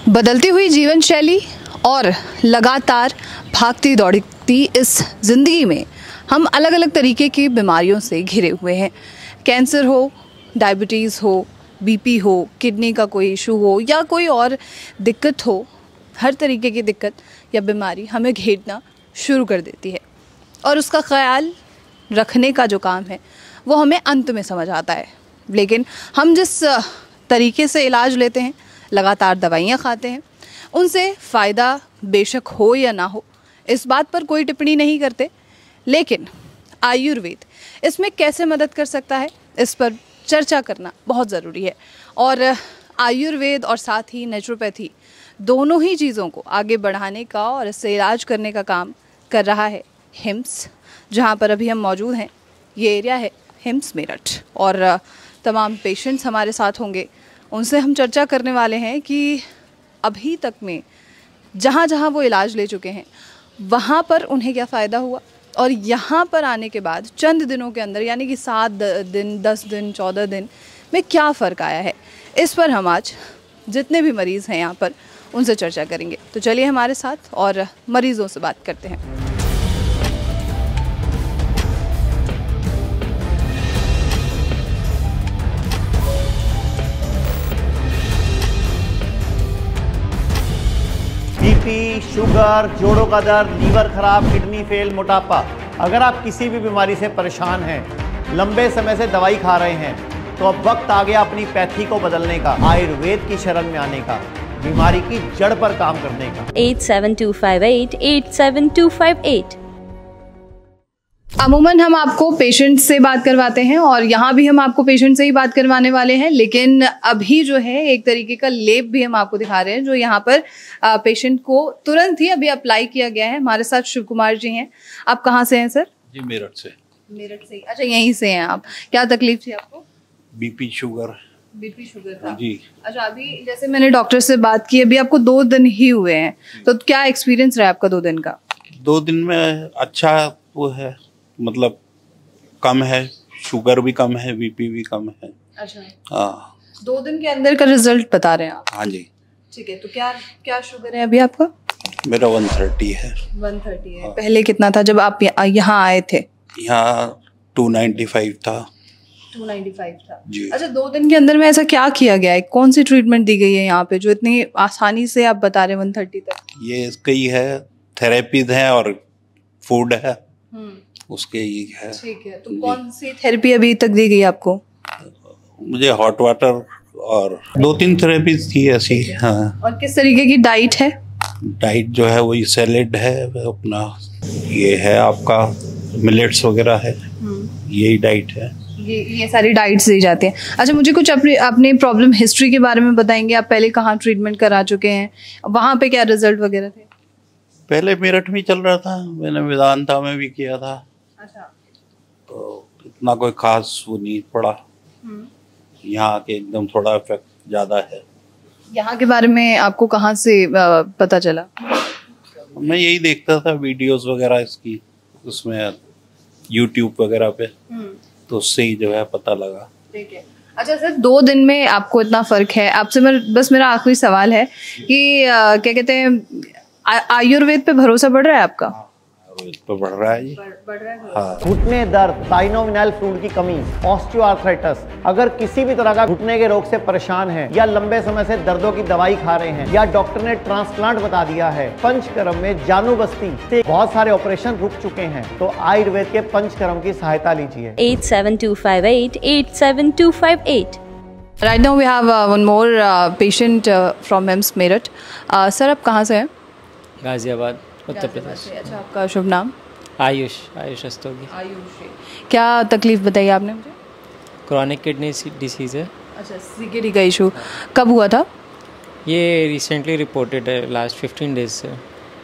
बदलती हुई जीवन शैली और लगातार भागती दौड़ती इस ज़िंदगी में हम अलग अलग तरीके की बीमारियों से घिरे हुए हैं। कैंसर हो, डायबिटीज़ हो, बीपी हो, किडनी का कोई इशू हो या कोई और दिक्कत हो, हर तरीके की दिक्कत या बीमारी हमें घेरना शुरू कर देती है और उसका ख्याल रखने का जो काम है वो हमें अंत में समझ आता है। लेकिन हम जिस तरीके से इलाज लेते हैं, लगातार दवाइयाँ खाते हैं, उनसे फ़ायदा बेशक हो या ना हो, इस बात पर कोई टिप्पणी नहीं करते। लेकिन आयुर्वेद इसमें कैसे मदद कर सकता है, इस पर चर्चा करना बहुत ज़रूरी है। और आयुर्वेद और साथ ही नेचुरोपैथी दोनों ही चीज़ों को आगे बढ़ाने का और इससे इलाज करने का काम कर रहा है हिम्स, जहाँ पर अभी हम मौजूद हैं। ये एरिया है हिम्स मेरठ और तमाम पेशेंट्स हमारे साथ होंगे। उनसे हम चर्चा करने वाले हैं कि अभी तक में जहाँ जहाँ वो इलाज ले चुके हैं वहाँ पर उन्हें क्या फ़ायदा हुआ और यहाँ पर आने के बाद चंद दिनों के अंदर यानी कि 7 दिन, 10 दिन, 14 दिन में क्या फ़र्क आया है। इस पर हम आज जितने भी मरीज़ हैं यहाँ पर उनसे चर्चा करेंगे। तो चलिए हमारे साथ और मरीज़ों से बात करते हैं। बीपी, शुगर, जोड़ों का दर्द, लीवर खराब, किडनी फेल, मोटापा, अगर आप किसी भी बीमारी से परेशान हैं, लंबे समय से दवाई खा रहे हैं, तो अब वक्त आ गया अपनी पैथी को बदलने का, आयुर्वेद की शरण में आने का, बीमारी की जड़ पर काम करने का। 8725887258। अमूमन हम आपको पेशेंट से बात करवाते हैं और यहाँ भी हम आपको पेशेंट से ही बात करवाने वाले हैं। लेकिन अभी जो है एक तरीके का लेप भी हम आपको दिखा रहे हैं जो यहाँ पर पेशेंट को तुरंत ही अभी अप्लाई किया गया है। हमारे साथ शिव कुमार जी हैं। आप कहाँ से हैं सर? जी मेरठ से। मेरठ से। अच्छा, यहीं से हैं आप। क्या तकलीफ थी आपको? बीपी शुगर था जी। अच्छा, अभी जैसे मैंने डॉक्टर से बात की, अभी आपको 2 दिन ही हुए हैं, तो क्या एक्सपीरियंस रहा आपका 2 दिन का? 2 दिन में अच्छा वो है, मतलब कम है, शुगर भी कम है, बीपी भी कम है। अच्छा, हाँ। 2 दिन के अंदर का रिजल्ट बता रहे हैं आप? हाँ जी। ठीक है, तो क्या क्या शुगर है अभी आपका? मेरा 130 है। 130 है। पहले कितना था जब आप यहाँ आए थे? यहाँ 295 था। 295 था जी। अच्छा, 2 दिन के अंदर में ऐसा क्या किया गया है, कौन सी ट्रीटमेंट दी गई है यहाँ पे जो इतनी आसानी से आप बता रहे हैं 130 तक? ये कई है, थेरेपीज है और फूड है, उसके ही है। ठीक है, तो कौन सी थेरेपी अभी तक दी गई आपको? मुझे हॉट वाटर और 2-3 थेरेपीज थी ऐसी। हाँ। और किस तरीके की डाइट है? डाइट जो है वही सैलेड है अपना, ये है आपका मिलेट्स वगैरह है, यही डाइट है। ये सारी डाइट्स दी जाती हैं। अच्छा, मुझे कुछ अपने प्रॉब्लम हिस्ट्री के बारे में बताएंगे? आप पहले कहाँ ट्रीटमेंट करा चुके हैं, वहाँ पे क्या रिजल्ट वगैरह थे? पहले मेरठ में चल रहा था, मैंने वेदांता में भी किया था। अच्छा। तो इतना कोई खास वो नहीं पड़ा, यहाँ के एकदम थोड़ा इफेक्ट ज़्यादा है। यहाँ के बारे में आपको कहाँ से पता चला? मैं यही देखता था वीडियोस वगैरह इसकी, उसमें यूट्यूब वगैरह पे, तो उससे ही जो है पता लगा। ठीक है। अच्छा सर, 2 दिन में आपको इतना फर्क है, आपसे बस मेरा आखिरी सवाल है कि क्या कहते हैं, आयुर्वेद पे भरोसा बढ़ रहा है आपका? आयुर्वेद पे बढ़ रहा है जी। बढ़ रहा है। हाँ। घुटने दर्द, साइनोवियल फ्लूइड की कमी, ऑस्टियोआर्थराइटिस, अगर किसी भी तरह का घुटने के रोग से परेशान है या लंबे समय से दर्दों की दवाई खा रहे हैं या डॉक्टर ने ट्रांसप्लांट बता दिया है, पंचकर्म में जानू बस्ती से बहुत सारे ऑपरेशन रुक चुके हैं, तो आयुर्वेद के पंचकर्म की सहायता लीजिए। 8725887258। Right now we have one more patient from HIMS Meerut. Sir, आप कहाँ से हैं? गाजियाबाद, उत्तर प्रदेश। अच्छा, आपका शुभ नाम? आयुष रस्तोगी। आयुष। क्या तकलीफ बताई आपने मुझे? क्रॉनिक किडनी डिसीज़ है। अच्छा, सीकेडी का इशू कब हुआ था? ये रिसेंटली रिपोर्टेड है, लास्ट 15 डेज से।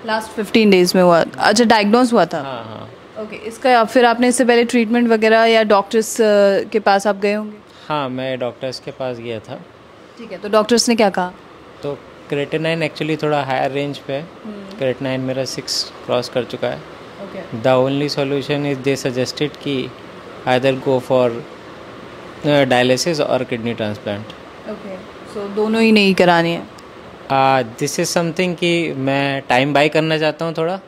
लास्ट 15 डेज में हुआ? अच्छा, डायग्नोज हुआ था? हाँ। ओके, इसका फिर आपने इससे पहले ट्रीटमेंट वगैरह या डॉक्टर्स के पास आप गए होंगे? हाँ, मैं डॉक्टर्स के पास गया था। ठीक है, तो डॉक्टर्स ने क्या कहा? तो क्रेटिनाइन एक्चुअली थोड़ा हायर रेंज पे है, क्रेटिनाइन मेरा 6 क्रॉस कर चुका है। The only solution is they suggested कि आइदर गो फॉर डायलिसिस और किडनी ट्रांसप्लांट। ओके, सो दोनों ही नहीं करानी है? दिस इज़ समथिंग कि मैं टाइम बाई करना चाहता हूँ थोड़ा.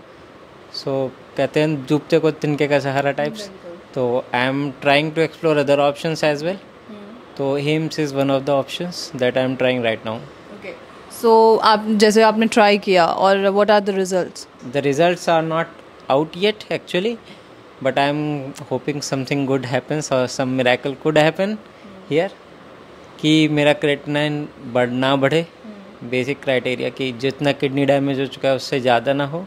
सो कहते हैं डूबते को तिनके का सहारा टाइप्स. तो I am trying to explore other options as well. तो Hims is one of the options that I am trying right now. So आप जैसे आपने ट्राई किया और what are the results? The results are not out yet actually, but I am hoping something good happens और some miracle could happen here कि मेरा creatinine ना बढ़े. बेसिक क्राइटेरिया कि जितना किडनी डैमेज हो चुका है उससे ज़्यादा ना हो,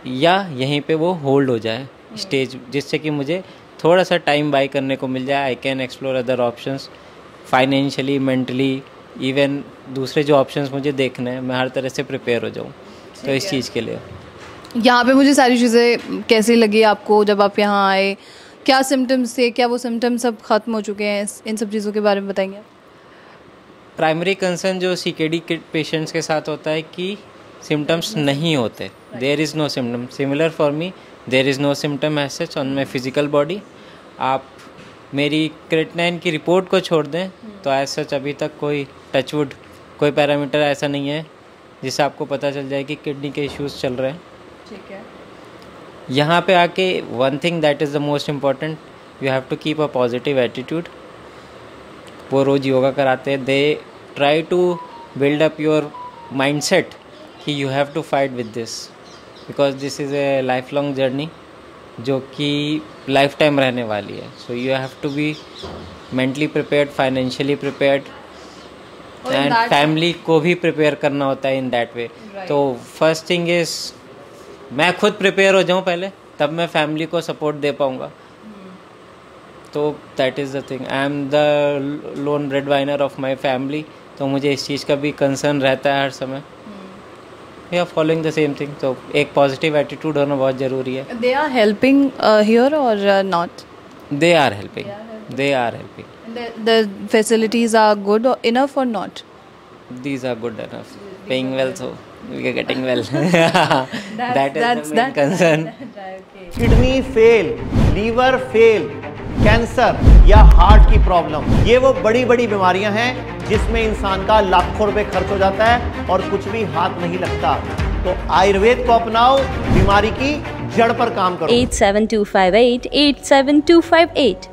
या यहीं पे वो होल्ड हो जाए स्टेज, जिससे कि मुझे थोड़ा सा टाइम बाई करने को मिल जाए. I can explore other options financially, mentally, even दूसरे जो ऑप्शंस मुझे देखने हैं, मैं हर तरह से प्रिपेयर हो जाऊँ. तो इस चीज़ के लिए यहाँ पे मुझे सारी चीज़ें कैसी लगी आपको जब आप यहाँ आए? क्या सिम्टम्स थे? क्या वो सिम्टम्स सब ख़त्म हो चुके हैं? इन सब चीज़ों के बारे में बताएंगे. प्राइमरी कंसर्न जो CKD के पेशेंट्स के साथ होता है कि सिम्टम्स नहीं होते. There is no symptom. Similar for me, there is no symptom as such on my physical body. आप मेरी क्रेटिनाइन की रिपोर्ट को छोड़ दें तो एज सच अभी तक कोई टचवुड कोई पैरामीटर ऐसा नहीं है जिससे आपको पता चल जाए कि किडनी के इश्यूज़ चल रहे हैं. ठीक है. यहाँ पे आके one thing that is the most important, you have to keep a positive attitude. वो रोज़ योगा कराते हैं. They try to build up your mindset कि you have to fight with this, because this is a life long journey जो कि life time रहने वाली है. So you have to be mentally prepared, financially prepared, and family को भी prepare करना होता है इन दैट वे. तो फर्स्ट थिंग इज़ मैं खुद प्रिपेयर हो जाऊँ पहले, तब मैं फैमिली को सपोर्ट दे पाऊँगा. तो that is the thing. I am the lone breadwinner of my family. तो मुझे इस चीज़ का भी कंसर्न रहता है हर समय. या फॉलोइंग द सेम थिंग. तो एक पॉजिटिव एटीट्यूड होना बहुत ज़रूरी है. दे आर हेल्पिंग हियर और not? They are helping. They are helping. The facilities are good enough or not? These are good enough. Paying well, so we are getting well. That is the main concern. Kidney fail, liver fail, cancer या heart की problem, ये वो बड़ी बड़ी बीमारियां हैं जिसमें इंसान का लाखों रुपए खर्च हो जाता है और कुछ भी हाथ नहीं लगता. तो आयुर्वेद को अपनाओ, बीमारी की जड़ पर काम करो. 87258 87258.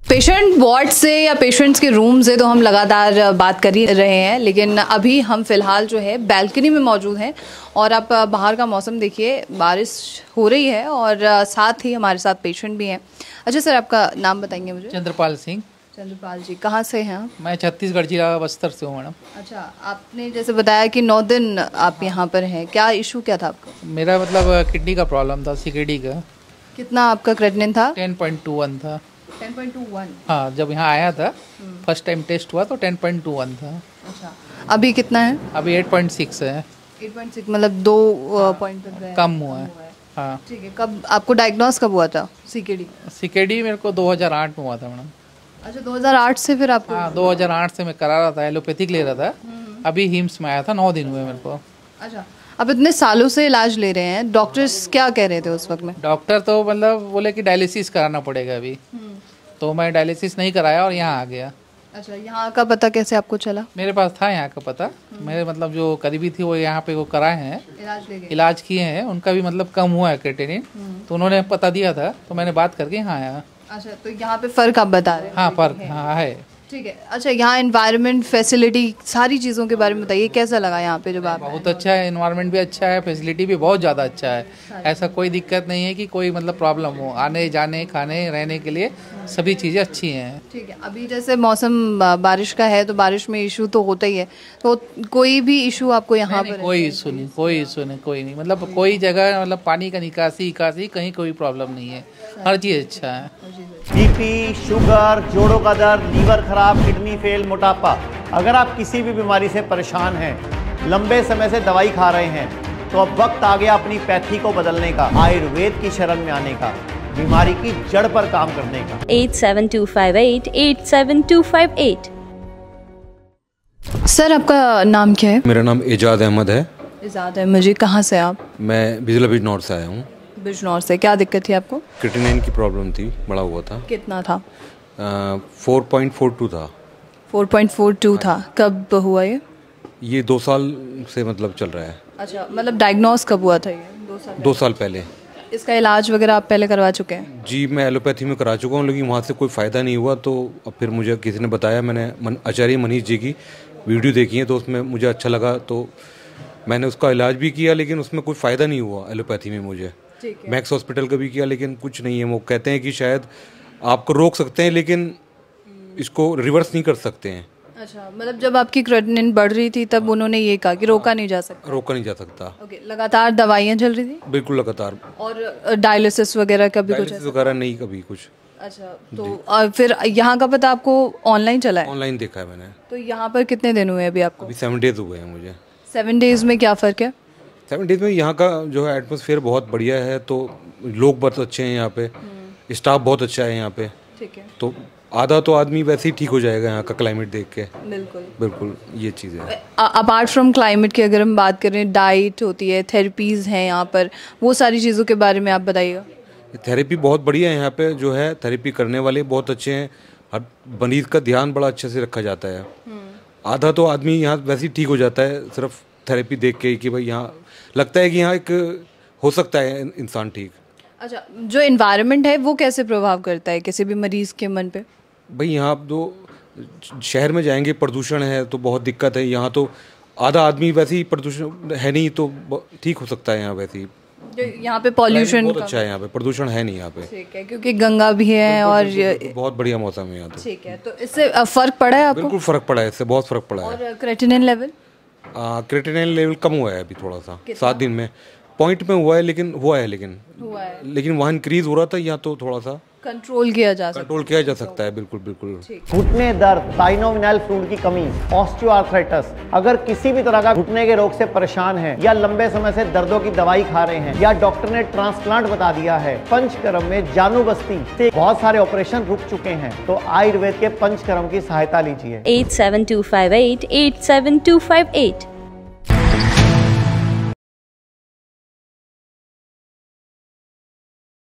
पेशेंट वार्ड से या पेशेंट्स के रूम से तो हम लगातार बात कर ही रहे हैं, लेकिन अभी हम फिलहाल जो है बैल्कनी में मौजूद हैं. और आप बाहर का मौसम देखिए, बारिश हो रही है और साथ ही हमारे साथ पेशेंट भी हैं. अच्छा सर, आपका नाम बताएंगे मुझे? चंद्रपाल सिंह. चंद्रपाल जी, कहाँ से हैं आप? मैं छत्तीसगढ़ जिला बस्तर से हूँ मैडम. अच्छा, आपने जैसे बताया कि 9 दिन आप यहाँ पर हैं, क्या इशू क्या था आपका? मेरा मतलब किडनी का प्रॉब्लम था, CKD का. कितना आपका क्रेटिनिन था? 10.21 था. 10.21? हाँ, जब यहाँ आया था फर्स्ट टाइम टेस्ट हुआ तो 10.21 था. अच्छा, अभी कितना है? अभी 8.6 है. 8.6 मतलब 2 पॉइंट कम हुआ है. हाँ. ठीक है. कब आपको डायग्नोस कब हुआ था CKD? CKD मेरे को 2008 में हुआ था मैडम. अच्छा, 2008 से फिर आपको? हाँ, 2008 से मैं करा रहा था, एलोपैथिक ले रहा था. अभी हिम्स में आया था, 9 दिन हुए मेरे को. अच्छा, अब इतने सालों से इलाज ले रहे हैं, डॉक्टर्स क्या कह रहे थे उस वक्त में? डॉक्टर तो मतलब बोले कि डायलिसिस कराना पड़ेगा अभी. तो मैं डायलिसिस नहीं कराया और यहाँ आ गया. अच्छा, यहाँ का पता कैसे आपको चला? मेरे पास था यहाँ का पता. मेरे मतलब जो करीबी थी वो यहाँ पे वो कराए हैं, इलाज किए हैं, उनका भी मतलब कम हुआ है क्रेटिनिन. तो उन्होंने पता दिया था, तो मैंने बात करके यहाँ आया. अच्छा, तो यहाँ पे फर्क आप बता रहे हैं? हाँ, फर्क हाँ है. ठीक है. अच्छा, यहाँ एनवायरनमेंट, फैसिलिटी, सारी चीज़ों के बारे में बताइए, कैसा लगा यहाँ पे जब आप? बहुत अच्छा है, एनवायरनमेंट भी अच्छा है, फैसिलिटी भी बहुत ज़्यादा अच्छा है. ऐसा कोई दिक्कत नहीं है कि कोई मतलब प्रॉब्लम हो. आने जाने, खाने, रहने के लिए सभी चीज़ें अच्छी हैं. ठीक है. अभी जैसे मौसम बारिश का है तो बारिश में इशू तो होता ही है, तो कोई भी इशू आपको यहाँ पर? कोई इशू नहीं, कोई इशू नहीं, कोई नहीं. मतलब कोई जगह मतलब पानी का निकासी कहीं कोई प्रॉब्लम नहीं है. हर चीज़ अच्छा है. बीपी, शुगर, जोड़ों का दर्द, लीवर खराब, किडनी फेल, मोटापा, अगर आप किसी भी बीमारी से परेशान हैं, लंबे समय से दवाई खा रहे हैं, तो अब वक्त आ गया अपनी पैथी को बदलने का, आयुर्वेद की शरण में आने का, बीमारी की जड़ पर काम करने का. 87258 87258. सर, आपका नाम क्या है? मेरा नाम एजाज अहमद है. एजाज अहमद जी, कहाँ से आप? मैं बिजला बिजनौर से आया हूँ. बिजनौर से. क्या दिक्कत थी आपको? क्रेटिनिन की प्रॉब्लम थी, बड़ा हुआ था. कितना था? 4.42 था. 4.42 था, कब हुआ ये? ये 2 साल से मतलब चल रहा है। अच्छा, मतलब डायग्नोस कब हुआ था ये? 2 साल पहले। इसका इलाज वगैरह आप पहले करवा चुके हैं? जी, मैं एलोपैथी में करा चुका हूँ, लेकिन वहाँ से कोई फ़ायदा नहीं हुआ। तो अब फिर मुझे किसी ने बताया, मैंने आचार्य मनीष जी की वीडियो देखी है, तो उसमें मुझे अच्छा लगा, तो मैंने उसका इलाज भी किया, लेकिन उसमें कोई फ़ायदा नहीं हुआ एलोपैथी में मुझे। मैक्स हॉस्पिटल का भी किया, लेकिन कुछ नहीं है। वो कहते हैं कि शायद आपको रोक सकते हैं, लेकिन इसको रिवर्स नहीं कर सकते हैं। अच्छा, मतलब जब आपकी क्रेटिनिन बढ़ रही थी तब उन्होंने ये कहा कि रोका नहीं जा सकता? रोका नहीं जा सकता। ओके, लगातार दवाइयाँ चल रही थी? बिल्कुल लगातार। और डायलिसिस वगैरह का भी कुछ? डायलिसिस वगैरह नहीं, कभी कुछ। अच्छा, तो फिर यहाँ का पता आपको ऑनलाइन चला है? ऑनलाइन देखा है मैंने। तो यहाँ पर कितने दिन हुए अभी आपको? अभी 7 डेज हुए हैं मुझे। 7 डेज में क्या फ़र्क है? 7 डेज में यहाँ का जो है एटमॉस्फेयर बहुत बढ़िया है, तो लोग बहुत अच्छे हैं यहाँ पे, स्टाफ बहुत अच्छा है यहाँ पे। ठीक है, तो आधा तो आदमी वैसे ही ठीक हो जाएगा यहाँ का क्लाइमेट देख के। बिल्कुल बिल्कुल, ये चीज़ है। अपार्ट फ्रॉम क्लाइमेट की अगर हम बात करें, डाइट होती है, थेरेपीज़ हैं यहाँ पर, वो सारी चीज़ों के बारे में आप बताइएगा। थेरेपी बहुत बढ़िया है यहाँ पे, जो है थेरेपी करने वाले बहुत अच्छे हैं। हर मरीज का ध्यान बड़ा अच्छे से रखा जाता है। आधा तो आदमी यहाँ वैसे ही ठीक हो जाता है सिर्फ थेरेपी देख के कि भाई यहाँ लगता है कि यहाँ एक हो सकता है इंसान ठीक। अच्छा, जो एनवायरनमेंट है वो कैसे प्रभाव करता है किसी भी मरीज़ के मन पे? भाई यहाँ आप जो शहर में जाएंगे, प्रदूषण है तो बहुत दिक्कत है। यहाँ तो आधा आदमी वैसे ही प्रदूषण है नहीं, तो ठीक हो सकता है यहाँ वैसे ही। यहाँ पे पॉल्यूशन बहुत अच्छा है, यहाँ पे प्रदूषण है नहीं यहाँ पे। ठीक है, क्योंकि गंगा भी है और बहुत बढ़िया मौसम है यहाँ। ठीक है, तो इससे फ़र्क पड़ा है आपको? बिल्कुल फ़र्क पड़ा है, इससे बहुत फ़र्क पड़ा है। और क्रेटिनिन लेवल? क्रेटिनिन लेवल कम हुआ है अभी थोड़ा सा, 7 दिन में पॉइंट में हुआ है, लेकिन लेकिन वहाँ इंक्रीज हो रहा था, यहाँ तो थोड़ा सा कंट्रोल किया जा सकता है। बिल्कुल बिल्कुल। घुटने दर्द, साइनोविनाइल फ्लूइड की कमी, ऑस्टियोआर्थराइटिस, अगर किसी भी तरह का घुटने के रोग से परेशान है या लंबे समय से दर्दों की दवाई खा रहे हैं या डॉक्टर ने ट्रांसप्लांट बता दिया है, पंचकर्म में जानू बस्ती से बहुत सारे ऑपरेशन रुक चुके हैं, तो आयुर्वेद के पंचकर्म की सहायता लीजिए। 87258 87258